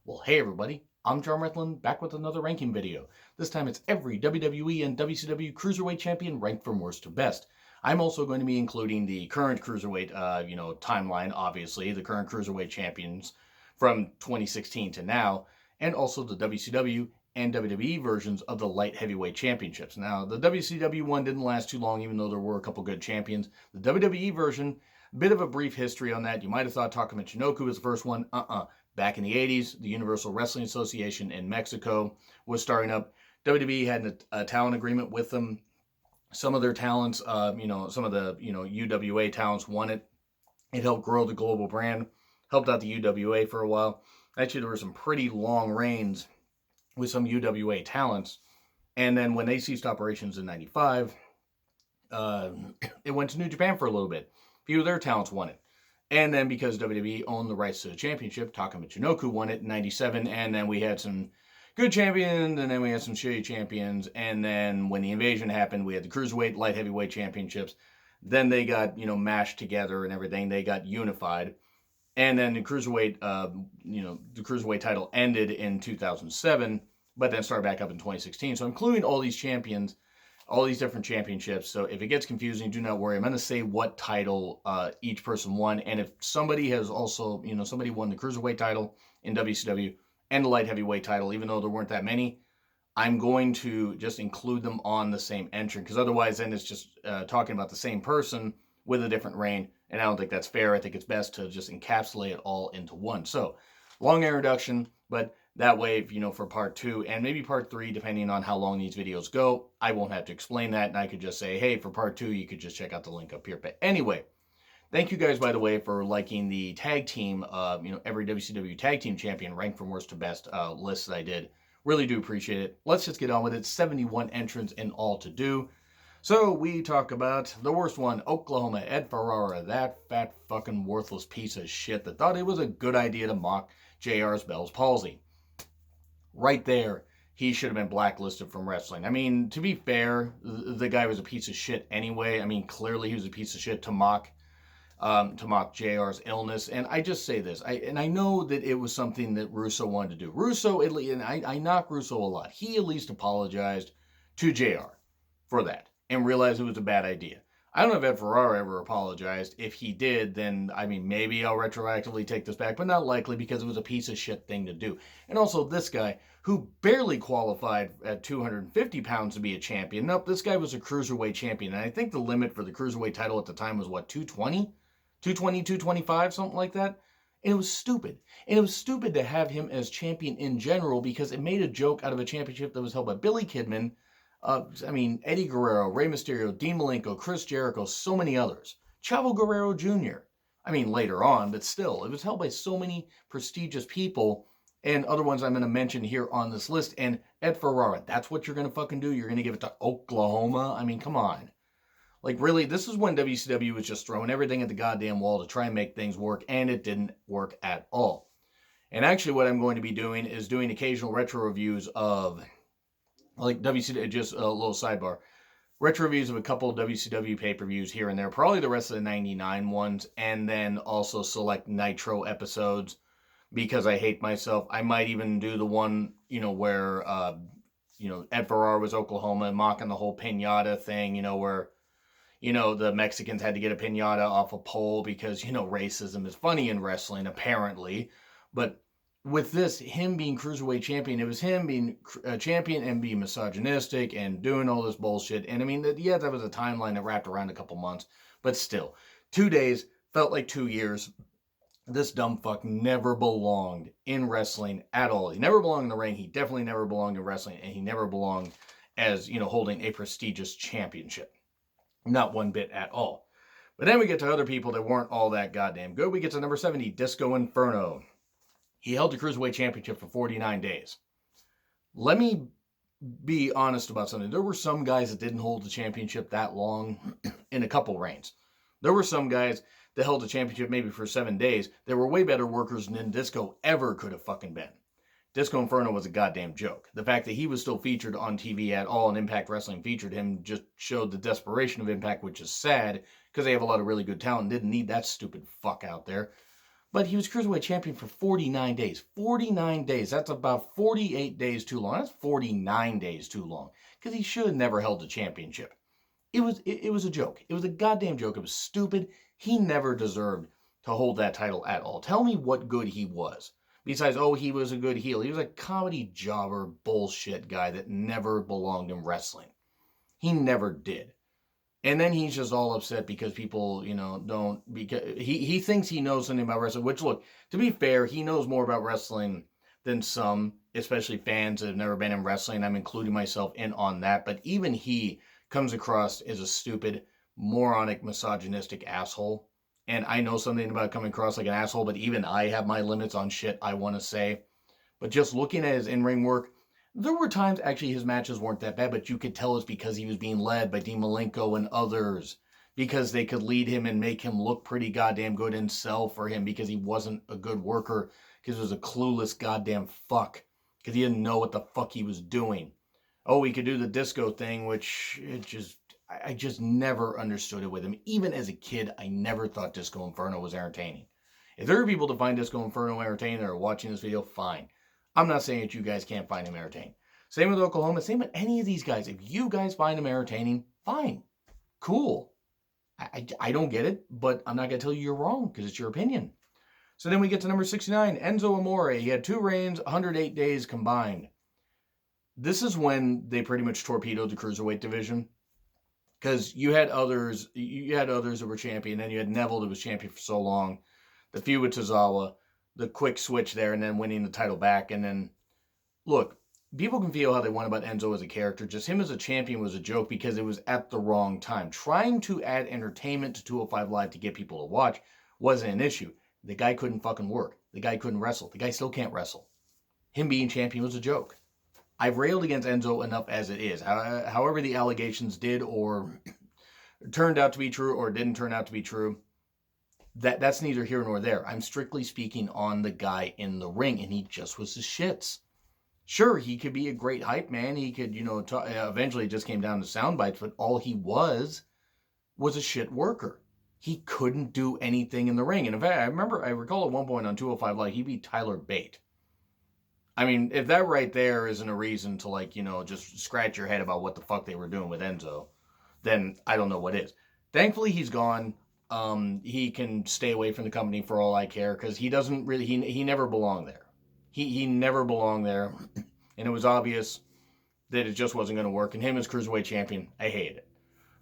Well, hey everybody, I'm John Retlin, back with another ranking video. This time it's every WWE and WCW Cruiserweight champion ranked from worst to best. I'm also going to be including the current Cruiserweight, timeline, obviously, the current Cruiserweight champions from 2016 to now, and also the WCW and WWE versions of the light heavyweight championships. Now, the WCW one didn't last too long, even though there were a couple good champions. The WWE version, bit of a brief history on that. You might have thought Taka Michinoku was the first one. Back in the 80s, the Universal Wrestling Association in Mexico was starting up. WWE had a talent agreement with them. Some of their talents, some of the, UWA talents won it. It helped grow the global brand, helped out the UWA for a while. Actually, there were some pretty long reigns with some UWA talents. And then when they ceased operations in 95, it went to New Japan for a little bit. A few of their talents won it. And then because WWE owned the rights to the championship, Taka Michinoku won it in 97. And then we had some good champions, and then we had some shitty champions. And then when the invasion happened, we had the Cruiserweight, light heavyweight championships. Then they got, mashed together and everything. They got unified. And then the Cruiserweight, the Cruiserweight title ended in 2007, but then started back up in 2016. So including all these champions, all these different championships. So if it gets confusing, do not worry. I'm going to say what title each person won. And if somebody has also, somebody won the Cruiserweight title in WCW and the light heavyweight title, even though there weren't that many, I'm going to just include them on the same entry. Because otherwise, then it's just talking about the same person with a different reign. And I don't think that's fair. I think it's best to just encapsulate it all into one. So, long introduction, but that way, for part 2 and maybe part 3, depending on how long these videos go, I won't have to explain that. And I could just say, hey, for part 2, you could just check out the link up here. But anyway, thank you guys, by the way, for liking the tag team, every WCW tag team champion ranked from worst to best list that I did. Really do appreciate it. Let's just get on with it. 71 entrants in all to do. So we talk about the worst one, Oklahoma, Ed Ferrara, that fat fucking worthless piece of shit that thought it was a good idea to mock JR's Bell's palsy. Right there, he should have been blacklisted from wrestling. I mean, to be fair, the guy was a piece of shit anyway. I mean, clearly he was a piece of shit to mock JR's illness. And I just say this, I know that it was something that Russo wanted to do. Russo, and I knock Russo a lot. He at least apologized to JR for that and realized it was a bad idea. I don't know if Ed Ferrara ever apologized. If he did, then, maybe I'll retroactively take this back, but not likely because it was a piece of shit thing to do. And also, this guy, who barely qualified at 250 pounds to be a champion. Nope, this guy was a Cruiserweight champion. And I think the limit for the Cruiserweight title at the time was, 220? 220, 225, something like that? And it was stupid. And it was stupid to have him as champion in general because it made a joke out of a championship that was held by Billy Kidman, Eddie Guerrero, Rey Mysterio, Dean Malenko, Chris Jericho, so many others. Chavo Guerrero Jr. Later on, but still, it was held by so many prestigious people, and other ones I'm going to mention here on this list. And Ed Ferrara, that's what you're going to fucking do? You're going to give it to Oklahoma? Come on. Really, this is when WCW was just throwing everything at the goddamn wall to try and make things work, and it didn't work at all. And actually, what I'm going to be doing is doing occasional retro reviews of WCW, just a little sidebar. Retro reviews of a couple of WCW pay-per-views here and there, probably the rest of the 99 ones, and then also select Nitro episodes because I hate myself. I might even do the one, where, Ed Ferrara was Oklahoma and mocking the whole piñata thing, where, the Mexicans had to get a piñata off a pole because, racism is funny in wrestling, apparently. But with this, him being Cruiserweight champion, it was him being a champion and being misogynistic and doing all this bullshit. And that was a timeline that wrapped around a couple months. But still, 2 days felt like 2 years. This dumb fuck never belonged in wrestling at all. He never belonged in the ring. He definitely never belonged in wrestling. And he never belonged as, holding a prestigious championship. Not one bit at all. But then we get to other people that weren't all that goddamn good. We get to number 70, Disco Inferno. He held the Cruiserweight Championship for 49 days. Let me be honest about something. There were some guys that didn't hold the championship that long in a couple reigns. There were some guys that held the championship maybe for 7 days that were way better workers than Disco ever could have fucking been. Disco Inferno was a goddamn joke. The fact that he was still featured on TV at all and Impact Wrestling featured him just showed the desperation of Impact, which is sad because they have a lot of really good talent and didn't need that stupid fuck out there. But he was Cruiserweight champion for 49 days. 49 days. That's about 48 days too long. That's 49 days too long. Because he should have never held the championship. It was a joke. It was a goddamn joke. It was stupid. He never deserved to hold that title at all. Tell me what good he was. Besides, oh, he was a good heel. He was a comedy jobber bullshit guy that never belonged in wrestling. He never did. And then he's just all upset because people, don't, because he thinks he knows something about wrestling, which, look, to be fair, he knows more about wrestling than some, especially fans that have never been in wrestling. I'm including myself in on that. But even he comes across as a stupid, moronic, misogynistic asshole. And I know something about coming across like an asshole, but even I have my limits on shit I want to say. But just looking at his in-ring work, there were times, actually, his matches weren't that bad, but you could tell it's because he was being led by Dean Malenko and others, because they could lead him and make him look pretty goddamn good and sell for him, because he wasn't a good worker, because he was a clueless goddamn fuck, because he didn't know what the fuck he was doing. Oh, he could do the disco thing, which I just never understood it with him. Even as a kid, I never thought Disco Inferno was entertaining. If there are people to find Disco Inferno entertaining that are watching this video, fine. I'm not saying that you guys can't find him entertaining. Same with Oklahoma. Same with any of these guys. If you guys find him entertaining, fine. Cool. I don't get it, but I'm not going to tell you you're wrong because it's your opinion. So then we get to number 69, Enzo Amore. He had 2 reigns, 108 days combined. This is when they pretty much torpedoed the Cruiserweight division. Because you had others that were champion, and you had Neville that was champion for so long. The feud with Tozawa, the quick switch there, and then winning the title back. And then, look, people can feel how they want about Enzo as a character. Just him as a champion was a joke because it was at the wrong time. Trying to add entertainment to 205 Live to get people to watch wasn't an issue. The guy couldn't fucking work. The guy couldn't wrestle. The guy still can't wrestle. Him being champion was a joke. I've railed against Enzo enough as it is. However the allegations did or turned out to be true or didn't turn out to be true, that's neither here nor there. I'm strictly speaking on the guy in the ring, and he just was the shits. Sure, he could be a great hype man. He could, eventually it just came down to sound bites, but all he was a shit worker. He couldn't do anything in the ring. And in fact, I recall at one point on 205 Live, he beat Tyler Bate. I mean, if that right there isn't a reason to, just scratch your head about what the fuck they were doing with Enzo, then I don't know what is. Thankfully, he's gone. He can stay away from the company for all I care, because he doesn't really, he never belonged there. He never belonged there, and it was obvious that it just wasn't going to work. And him as Cruiserweight champion, I hated it.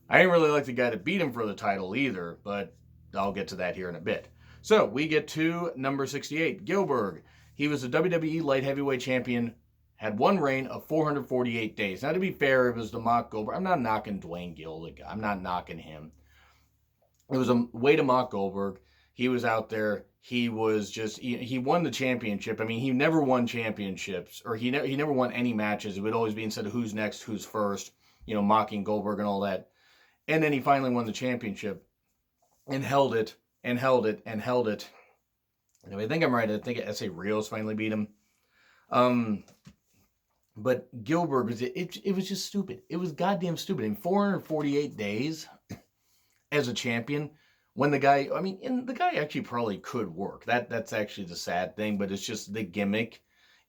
I didn't really like the guy that beat him for the title either, but I'll get to that here in a bit. So, we get to number 68, Gillberg. He was a WWE Light Heavyweight Champion, had 1 reign of 448 days. Now, to be fair, it was the mock Goldberg. I'm not knocking Dwayne Gill, the guy. I'm not knocking him. It was a way to mock Goldberg. He was out there. He was just, he won the championship. I mean, he never won championships, or he never won any matches. It would always be instead of who's next, who's first, mocking Goldberg and all that. And then he finally won the championship and held it and held it and held it. And I think I'm right. I think S.A. Rios finally beat him. But Gillberg, it was just stupid. It was goddamn stupid. In 448 days as a champion, when the guy, and the guy actually probably could work. That's actually the sad thing, but it's just the gimmick.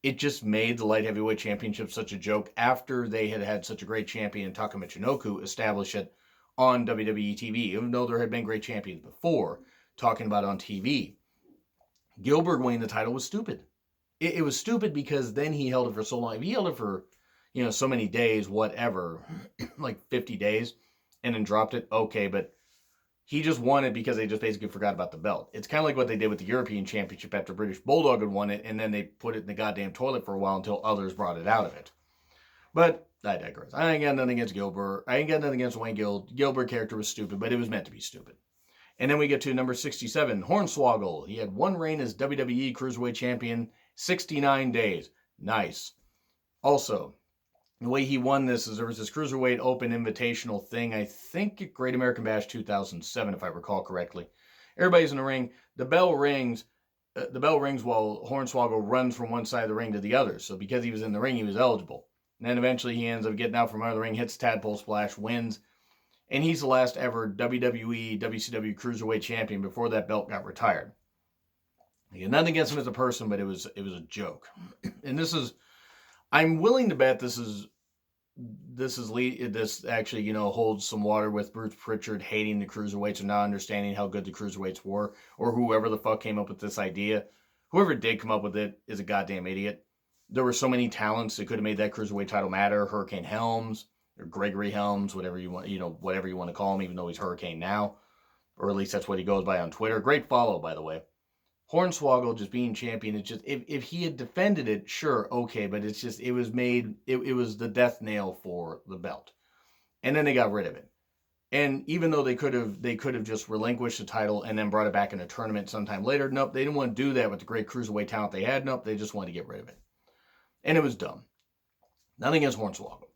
It just made the Light Heavyweight Championship such a joke after they had such a great champion, Taka Michinoku, establish it on WWE TV, even though there had been great champions before, talking about it on TV. Gillberg winning the title was stupid. It was stupid because then he held it for so long. If he held it for, so many days, whatever, like 50 days, and then dropped it, okay, but he just won it because they just basically forgot about the belt. It's kind of like what they did with the European Championship after British Bulldog had won it, and then they put it in the goddamn toilet for a while until others brought it out of it. But I digress. I ain't got nothing against Gillberg. I ain't got nothing against Wayne Gill. Gillberg character was stupid, but it was meant to be stupid. And then we get to number 67, Hornswoggle. He had 1 reign as WWE Cruiserweight Champion, 69 days. Nice. Also, the way he won this is there was this Cruiserweight Open Invitational thing, I think at Great American Bash 2007, if I recall correctly. Everybody's in the ring. The bell rings while Hornswoggle runs from one side of the ring to the other. So because he was in the ring, he was eligible. And then eventually he ends up getting out from under the ring, hits Tadpole Splash, wins. And he's the last ever WWE, WCW Cruiserweight Champion before that belt got retired. Again, nothing against him as a person, but it was a joke. And I'm willing to bet this actually, holds some water with Bruce Pritchard hating the cruiserweights and not understanding how good the cruiserweights were, or whoever the fuck came up with this idea. Whoever did come up with it is a goddamn idiot. There were so many talents that could have made that cruiserweight title matter. Hurricane Helms or Gregory Helms, whatever you want, whatever you want to call him, even though he's Hurricane now, or at least that's what he goes by on Twitter. Great follow, by the way. Hornswoggle just being champion, it's just, if he had defended it, sure, okay, but it's just, it was the death nail for the belt. And then they got rid of it. And even though they could have just relinquished the title and then brought it back in a tournament sometime later, nope, they didn't want to do that with the great cruiserweight talent they had. Nope, they just wanted to get rid of it. And it was dumb. Nothing against Hornswoggle.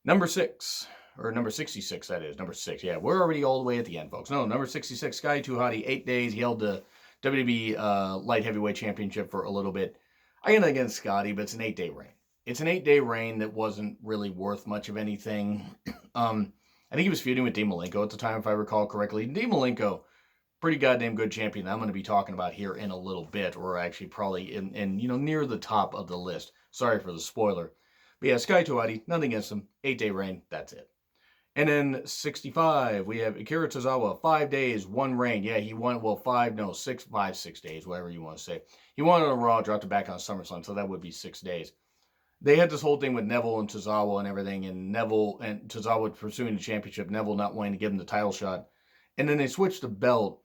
Number 66, that is. Number 6, yeah, we're already all the way at the end, folks. No, number 66, Scotty 2 Hotty, 8 days, he held the WWE Light Heavyweight Championship for a little bit. I got against Scotty, but it's an 8-day reign. It's an 8-day reign that wasn't really worth much of anything. I think he was feuding with Dean Malenko at the time, if I recall correctly. Dean Malenko, pretty goddamn good champion that I'm going to be talking about here in a little bit, or actually probably in near the top of the list. Sorry for the spoiler. But yeah, Sky Tuati, nothing against him. 8-day reign, that's it. And then 65, we have Akira Tozawa, 5 days, 1 reign. Yeah, he won, 6 days, whatever you want to say. He won on Raw, dropped it back on SummerSlam, so that would be 6 days. They had this whole thing with Neville and Tozawa and everything, and Neville and Tozawa pursuing the championship, Neville not wanting to give him the title shot. And then they switched the belt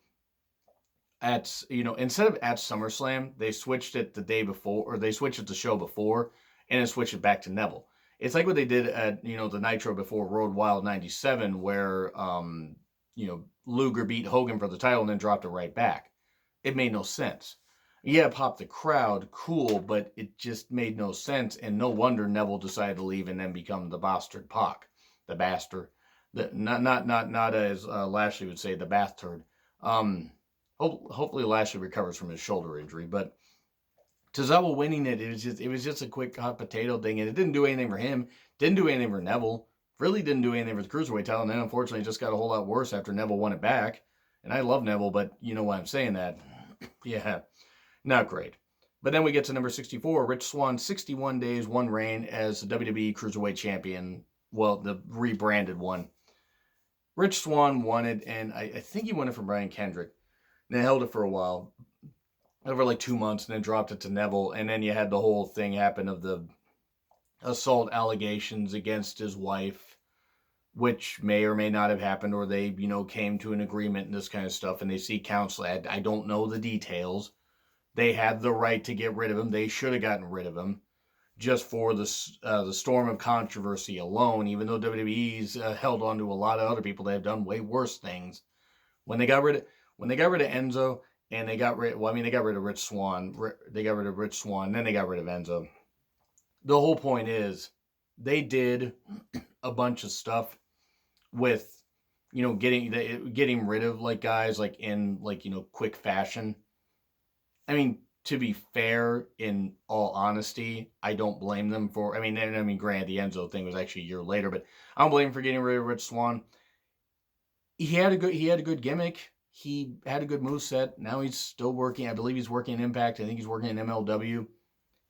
instead of at SummerSlam, they switched it the day before, or they switched it the show before, and then switched it back to Neville. It's like what they did at, the Nitro before Road Wild 97, where, Luger beat Hogan for the title and then dropped it right back. It made no sense. Yeah, it popped the crowd, cool, but it just made no sense, and no wonder Neville decided to leave and then become the Bastard Pac. The bastard. Not as Lashley would say, the bastard. Hopefully Lashley recovers from his shoulder injury, but Tozawa winning it was just a quick hot potato thing, and it didn't do anything for him, didn't do anything for Neville, really didn't do anything for the Cruiserweight title, and then unfortunately it just got a whole lot worse after Neville won it back. And I love Neville, but you know why I'm saying that. Yeah, not great. But then we get to number 64, Rich Swann, 61 days, 1 reign as the WWE Cruiserweight Champion, well, the rebranded one. Rich Swann won it, and I think he won it from Brian Kendrick. And they held it for a while, over like 2 months, and then dropped it to Neville. And then you had the whole thing happen of the assault allegations against his wife, which may or may not have happened, or they, came to an agreement and this kind of stuff, and they seek counsel. I don't know the details. They had the right to get rid of him. They should have gotten rid of him just for the storm of controversy alone, even though WWE's held on to a lot of other people that have done way worse things. When they got rid of Enzo, and they got rid of Rich Swann. They got rid of Rich Swann, then they got rid of Enzo. The whole point is, they did a bunch of stuff with, getting rid of like guys like in quick fashion. I mean, to be fair, in all honesty, I don't blame them for. Granted, the Enzo thing was actually a year later, but I don't blame them for getting rid of Rich Swann. He had a good gimmick. He had a good moveset. Now he's still working. I believe he's working in Impact. I think he's working in MLW.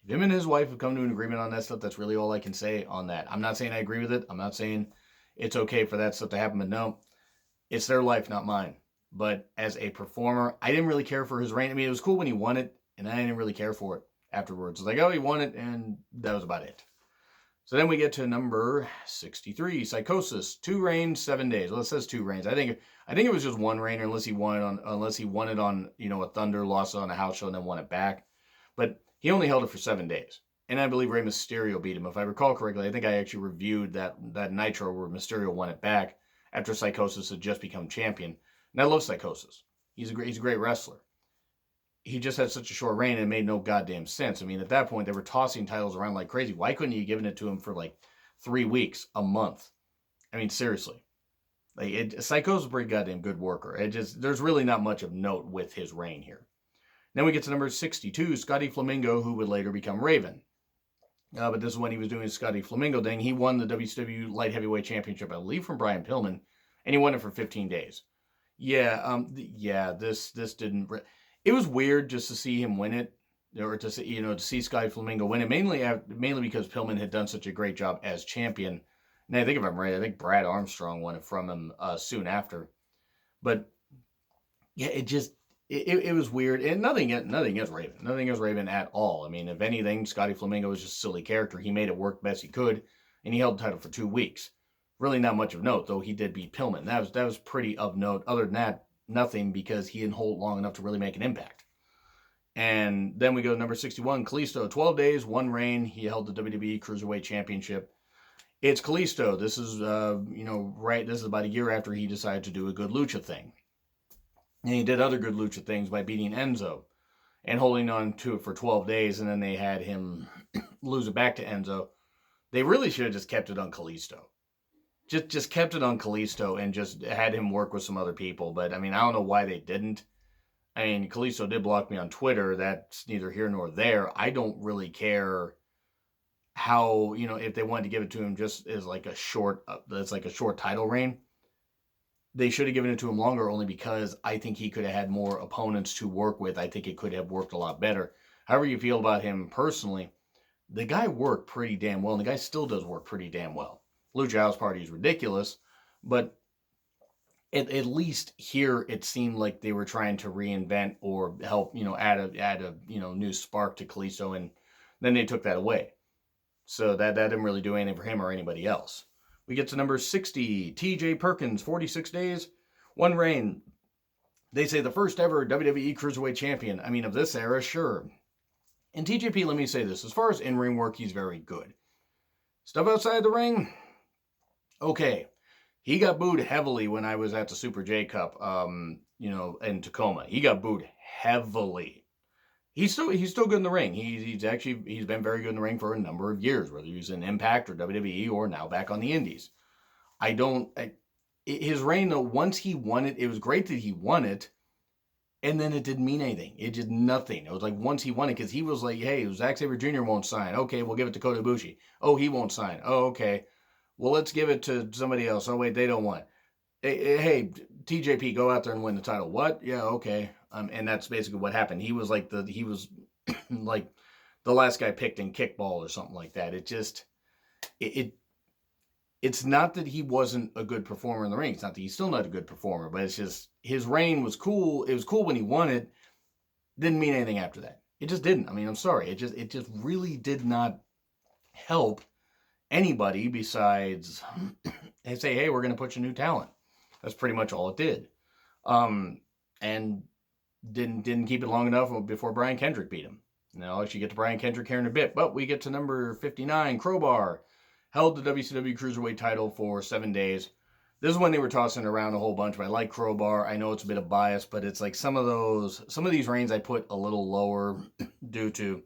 If him and his wife have come to an agreement on that stuff, that's really all I can say on that. I'm not saying I agree with it. I'm not saying it's okay for that stuff to happen, but no, it's their life, not mine. But as a performer, I didn't really care for his reign. It was cool when he won it, and I didn't really care for it afterwards. It was like, oh, he won it, and that was about it. So then we get to number 63, Psychosis, 2 reigns, 7 days. Well, it says 2 reigns. I think it was just 1 reign, unless he won it on a Thunder, lost it on a house show, and then won it back. But he only held it for 7 days, and I believe Rey Mysterio beat him. If I recall correctly, I think I actually reviewed that Nitro where Mysterio won it back after Psychosis had just become champion. And I love Psychosis. He's a great wrestler. He just had such a short reign, and it made no goddamn sense. At that point, they were tossing titles around like crazy. Why couldn't you have given it to him for like 3 weeks, a month? Seriously. Psychosis is a pretty goddamn good worker. There's really not much of note with his reign here. Then we get to number 62, Scotty Flamingo, who would later become Raven. But this is when he was doing his Scotty Flamingo thing. He won the WCW Light Heavyweight Championship, I believe, from Brian Pillman, and he won it for 15 days. This didn't. it was weird just to see him win it, or to see, to see Scotty Flamingo win it, mainly because Pillman had done such a great job as champion. And I think if I'm right, I think Brad Armstrong won it from him soon after. But yeah, it was weird, and nothing against Raven at all. I mean, if anything, Scotty Flamingo was just a silly character. He made it work best he could, and he held the title for 2 weeks. Really not much of note, though he did beat Pillman. That was pretty of note. Other than that, nothing, because he didn't hold long enough to really make an impact. And then we go to number 61, Kalisto. 12 days, 1 reign. He held the WWE Cruiserweight Championship. It's Kalisto. This is, this is about a year after he decided to do a good lucha thing. And he did other good lucha things by beating Enzo and holding on to it for 12 days, and then they had him lose it back to Enzo. They really should have just kept it on Kalisto. Just kept it on Kalisto and just had him work with some other people. But, I mean, I don't know why they didn't. I mean, Kalisto did block me on Twitter. That's neither here nor there. I don't really care how, if they wanted to give it to him just as like a short title reign. They should have given it to him longer, only because I think he could have had more opponents to work with. I think it could have worked a lot better. However you feel about him personally, the guy worked pretty damn well, and the guy still does work pretty damn well. Lucha House Party is ridiculous, but at least here it seemed like they were trying to reinvent or help, add a new spark to Kalisto, and then they took that away. So that didn't really do anything for him or anybody else. We get to number 60, TJ Perkins, 46 days, 1 reign. They say the first ever WWE Cruiserweight Champion. I mean, of this era, sure. And TJP, let me say this. As far as in-ring work, he's very good. Stuff outside the ring? Okay. He got booed heavily when I was at the Super J Cup, in Tacoma. He got booed heavily. He's still good in the ring. He's been very good in the ring for a number of years, whether he's in Impact or WWE or now back on the Indies. His reign, though, once he won it, it was great that he won it, and then it didn't mean anything. It did nothing. It was like once he won it, because he was like, hey, Zack Sabre Jr. won't sign. Okay, we'll give it to Kota Ibushi. Oh, he won't sign. Oh, okay. Well, let's give it to somebody else. Oh, wait, they don't want it. Hey, TJP, go out there and win the title. What? Yeah, okay. And that's basically what happened. He was like like the last guy picked in kickball or something like that. It's not that he wasn't a good performer in the ring. It's not that he's still not a good performer, but it's just his reign was cool. It was cool when he won it. Didn't mean anything after that. It just didn't. I mean, I'm sorry. It just really did not help anybody besides they say, hey, we're going to put you new talent. That's pretty much all it did. And didn't keep it long enough before Brian Kendrick beat him. Now, I'll actually get to Brian Kendrick here in a bit, but we get to number 59, Crowbar. Held the WCW Cruiserweight title for 7 days. This is when they were tossing around a whole bunch, but I like Crowbar. I know it's a bit of bias, but it's like some of these reigns I put a little lower due to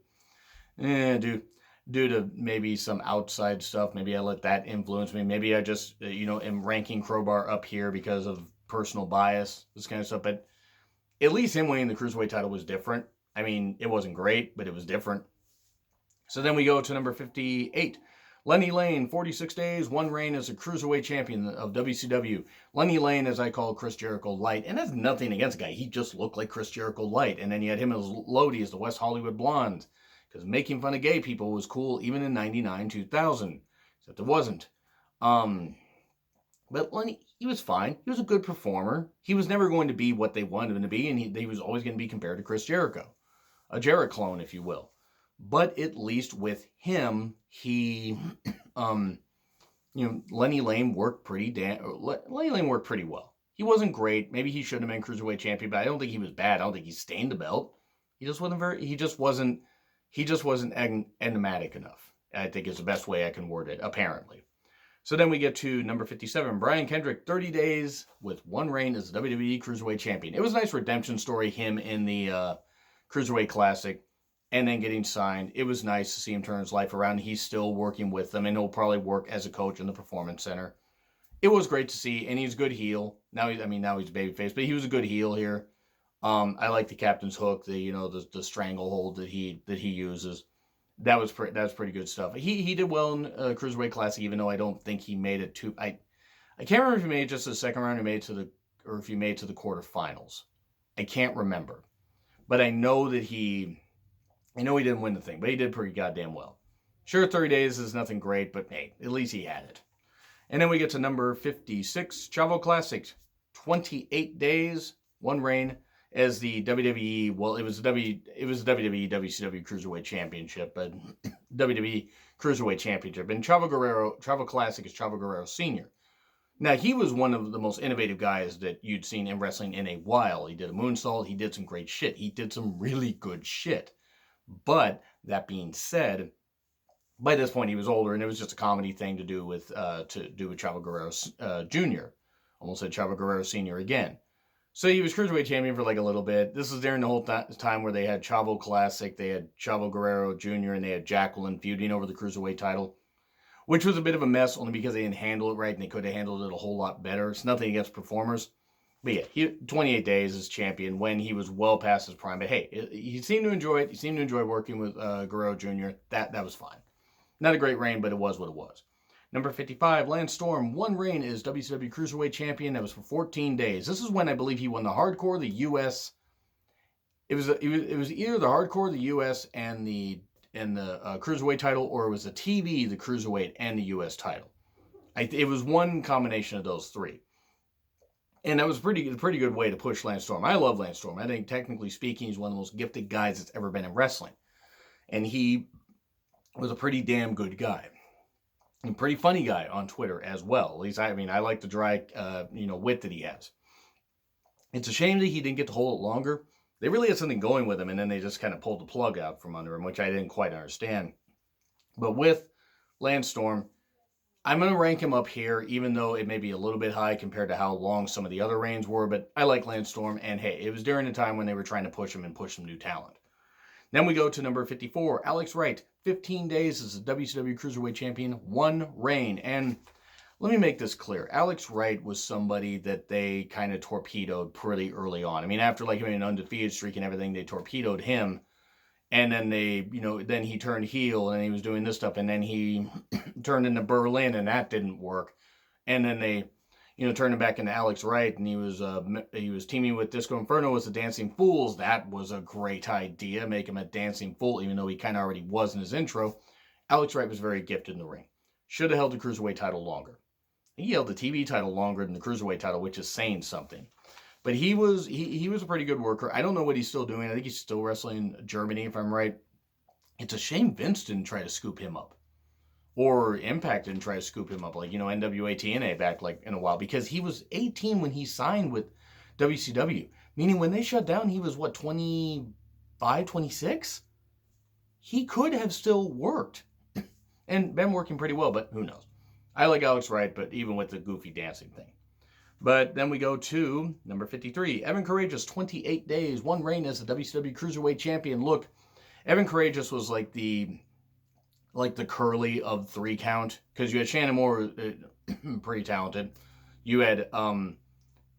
maybe some outside stuff. Maybe I let that influence me. Maybe I just, am ranking Crowbar up here because of personal bias, this kind of stuff. But at least him winning the Cruiserweight title was different. I mean, it wasn't great, but it was different. So then we go to number 58. Lenny Lane, 46 days, 1 reign as a Cruiserweight champion of WCW. Lenny Lane, as I call Chris Jericho Light, and that's nothing against the guy. He just looked like Chris Jericho Light. And then you had him as Lodi as the West Hollywood Blonde, because making fun of gay people was cool even in 99, 2000. Except it wasn't. But Lenny, he was fine. He was a good performer. He was never going to be what they wanted him to be, and he was always going to be compared to Chris Jericho. A Jericho clone, if you will. But at least with him, he, Lenny Lane worked pretty well. He wasn't great. Maybe he should have been Cruiserweight champion, but I don't think he was bad. I don't think he stained the belt. He just wasn't enigmatic enough, I think is the best way I can word it, apparently. So then we get to number 57, Brian Kendrick, 30 days with 1 reign as the WWE Cruiserweight champion. It was a nice redemption story, him in the Cruiserweight Classic, and then getting signed. It was nice to see him turn his life around. He's still working with them, and he'll probably work as a coach in the Performance Center. It was great to see, and he's a good heel. Now he's babyface, but he was a good heel here. I like the Captain's Hook, the stranglehold that he uses. That's pretty good stuff. He did well in Cruiserweight Classic, even though I don't think he made it to. I can't remember if he made it just to the second round, or if he made it to the quarterfinals. I can't remember. But I know he didn't win the thing, but he did pretty goddamn well. Sure, 30 days is nothing great, but hey, at least he had it. And then we get to number 56, Chavo Classic. 28 days, one reign as the WWE, well, it was the WWE WCW Cruiserweight Championship, but WWE Cruiserweight Championship. And Chavo Classic is Chavo Guerrero Sr. Now, he was one of the most innovative guys that you'd seen in wrestling in a while. He did a moonsault. He did some great shit. He did some really good shit. But that being said, by this point he was older, and it was just a comedy thing to do with Chavo Guerrero Jr. Almost said Chavo Guerrero Sr. again. So he was Cruiserweight champion for like a little bit. This is during the whole time where they had Chavo Classic, they had Chavo Guerrero Jr., and they had Jacqueline feuding over the Cruiserweight title, which was a bit of a mess only because they didn't handle it right, and they could have handled it a whole lot better. It's nothing against performers. But yeah, he 28 days as champion when he was well past his prime. But hey, he seemed to enjoy it. He seemed to enjoy working with Guerrero Jr. That was fine. Not a great reign, but it was what it was. Number 55, Lance Storm, one reign as WCW Cruiserweight Champion. That was for 14 days. This is when I believe he won the Hardcore, the U.S. It was either the Hardcore, the U.S. and the Cruiserweight title, or it was the TV, the Cruiserweight, and the U.S. title. It was one combination of those three. And that was a pretty good way to push Lance Storm. I love Lance Storm. I think, technically speaking, he's one of the most gifted guys that's ever been in wrestling. And he was a pretty damn good guy. And pretty funny guy on Twitter as well. At least, I like the dry, wit that he has. It's a shame that he didn't get to hold it longer. They really had something going with him, and then they just kind of pulled the plug out from under him, which I didn't quite understand. But with Lance Storm, I'm going to rank him up here, even though it may be a little bit high compared to how long some of the other reigns were. But I like Lance Storm, and hey, it was during the time when they were trying to push him and push some new talent. Then we go to number 54, Alex Wright. 15 days as the WCW Cruiserweight Champion, one reign. And let me make this clear. Alex Wright was somebody that they kind of torpedoed pretty early on. I mean, after like having an undefeated streak and everything, they torpedoed him. And then then he turned heel and he was doing this stuff. And then he turned into Berlin and that didn't work. And then they, turned him back into Alex Wright, and he was teaming with Disco Inferno as the Dancing Fools. That was a great idea, make him a dancing fool, even though he kind of already was in his intro. Alex Wright was very gifted in the ring. Should have held the Cruiserweight title longer. He held the TV title longer than the Cruiserweight title, which is saying something. But he was a pretty good worker. I don't know what he's still doing. I think he's still wrestling in Germany, if I'm right. It's a shame Vince didn't try to scoop him up. Or Impact didn't try to scoop him up, like, NWA TNA back, like, in a while. Because he was 18 when he signed with WCW. Meaning when they shut down, he was, 25, 26? He could have still worked. And been working pretty well, but who knows. I like Alex Wright, but even with the goofy dancing thing. But then we go to number 53. Evan Courageous, 28 days, one reign as the WCW Cruiserweight Champion. Look, Evan Courageous was like the Curly of 3 count, because you had Shannon Moore, pretty talented. You had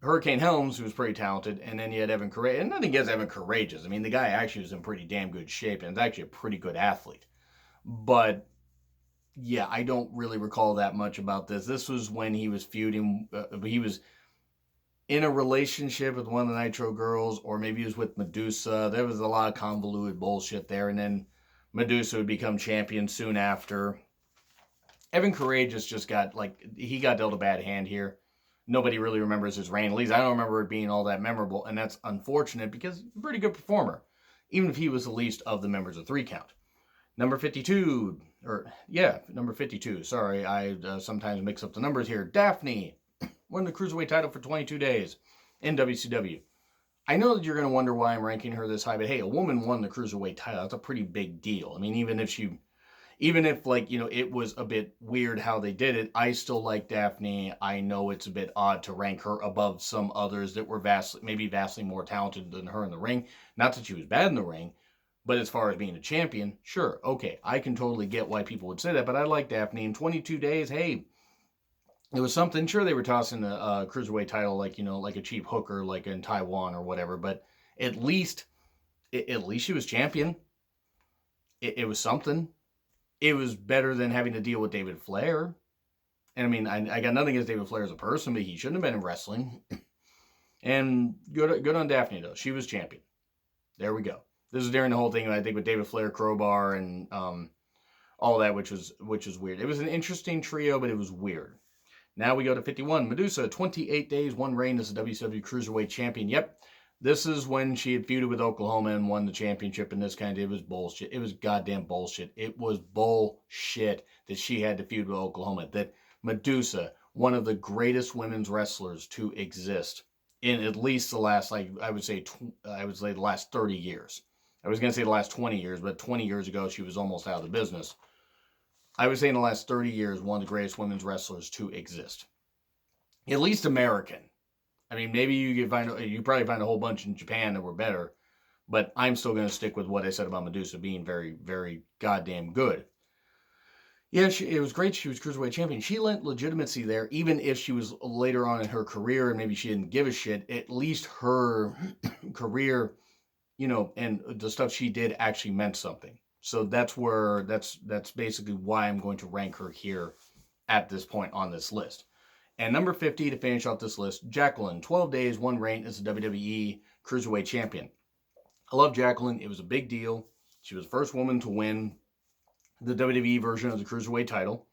Hurricane Helms, who was pretty talented, and then you had Evan Courageous. And nothing against Evan Courageous. I mean, the guy actually was in pretty damn good shape, and is actually a pretty good athlete. But yeah, I don't really recall that much about this. This was when he was feuding. He was in a relationship with one of the Nitro girls, or maybe he was with Medusa. There was a lot of convoluted bullshit there, and then Medusa would become champion soon after. Evan Courageous just got dealt a bad hand here. Nobody really remembers his reign. At least I don't remember it being all that memorable, and that's unfortunate because he's a pretty good performer, even if he was the least of the members of 3 count. Number 52, sorry, I sometimes mix up the numbers here. Daphne won the Cruiserweight title for 22 days in WCW. I know that you're going to wonder why I'm ranking her this high, but hey, a woman won the Cruiserweight title. That's a pretty big deal. I mean, even if it was a bit weird how they did it, I still like Daphne. I know it's a bit odd to rank her above some others that were vastly more talented than her in the ring. Not that she was bad in the ring, but as far as being a champion, sure, okay, I can totally get why people would say that, but I like Daphne. In 22 days, hey, it was something. Sure, they were tossing the Cruiserweight title like a cheap hooker, like in Taiwan or whatever. But at least she was champion. It was something. It was better than having to deal with David Flair. And I mean, I got nothing against David Flair as a person, but he shouldn't have been in wrestling. And good on Daphne though. She was champion. There we go. This is during the whole thing, I think, with David Flair, Crowbar, and all that, which was weird. It was an interesting trio, but it was weird. Now we go to 51. Medusa, 28 days, 1 reign as the WCW Cruiserweight Champion. Yep, this is when she had feuded with Oklahoma and won the championship, and this kind of, it was bullshit. It was goddamn bullshit. It was bullshit that she had to feud with Oklahoma. That Medusa, one of the greatest women's wrestlers to exist in at least the last, like, I would say the last 30 years. I was going to say the last 20 years, but 20 years ago, she was almost out of the business. I would say in the last 30 years, one of the greatest women's wrestlers to exist. At least American. I mean, maybe you probably find a whole bunch in Japan that were better, but I'm still going to stick with what I said about Medusa being very, very goddamn good. Yeah, it was great. She was Cruiserweight Champion. She lent legitimacy there, even if she was later on in her career and maybe she didn't give a shit. At least her career, and the stuff she did actually meant something. So that's basically why I'm going to rank her here at this point on this list. And number 50 to finish off this list, Jacqueline, 12 days, 1 reign as the WWE Cruiserweight Champion. I love Jacqueline. It was a big deal. She was the first woman to win the WWE version of the Cruiserweight title,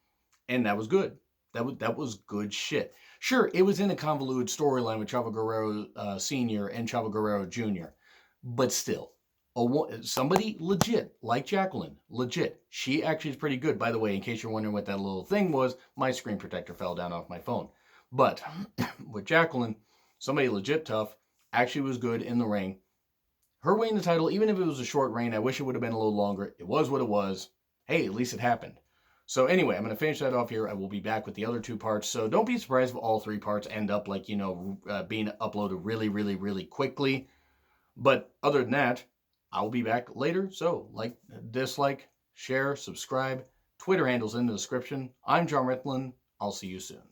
and that was good. That was good shit. Sure, it was in a convoluted storyline with Chavo Guerrero Sr. and Chavo Guerrero Jr., but still, somebody legit, like Jacqueline, legit. She actually is pretty good. By the way, in case you're wondering what that little thing was, my screen protector fell down off my phone. But with Jacqueline, somebody legit tough, actually was good in the ring. Her winning the title, even if it was a short reign, I wish it would have been a little longer. It was what it was. Hey, at least it happened. So anyway, I'm going to finish that off here. I will be back with the other 2 parts. So don't be surprised if all 3 parts end up like, being uploaded really, really, really quickly. But other than that, I'll be back later. So like, dislike, share, subscribe. Twitter handles in the description. I'm John Ritlin. I'll see you soon.